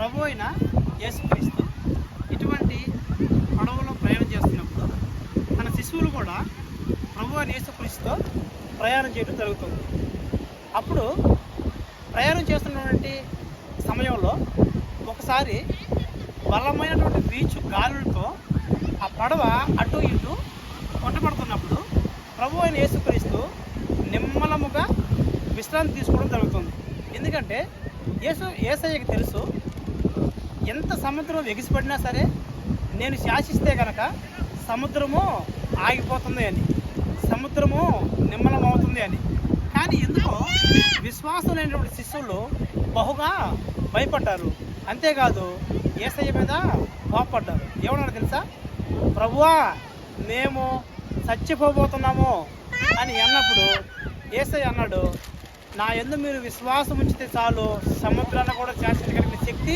ప్రభు అయిన యేసుక్రీస్తు ఇటువంటి పడవలో ప్రయాణం చేస్తున్నప్పుడు తన శిశువులు కూడా ప్రభు అయిన యేసుక్రీస్తుతో ప్రయాణం చేయడం జరుగుతుంది. అప్పుడు ప్రయాణం చేస్తున్నటువంటి సమయంలో ఒకసారి బలమైనటువంటి వీచు గాలులతో ఆ పడవ అటు ఇటు కొట్టబడుతున్నప్పుడు ప్రభు అయిన యేసుక్రీస్తు నిమ్మలముగా విశ్రాంతి తీసుకోవడం జరుగుతుంది. ఎందుకంటే యేసయ్యకి తెలుసు, ఎంత సముద్రం ఎగిసిపడినా సరే నేను శాసిస్తే కనుక సముద్రము ఆగిపోతుంది అని, సముద్రము నిమ్మలమవుతుంది అని. కానీ ఎందుకో విశ్వాసం లేనటువంటి శిష్యులు బహుగా భయపడ్డారు. అంతేకాదు యేసయ్య మీద కోపడ్డారు. ఏమన్నారు తెలుసా? ప్రభువా, మేము చచ్చిపోబోతున్నాము అని అన్నప్పుడు యేసయ్య అన్నాడు, నా యందు మీరు విశ్వాసం ఉంచితే చాలు, సముద్రాన్ని కూడా శాసించగలిగిన శక్తి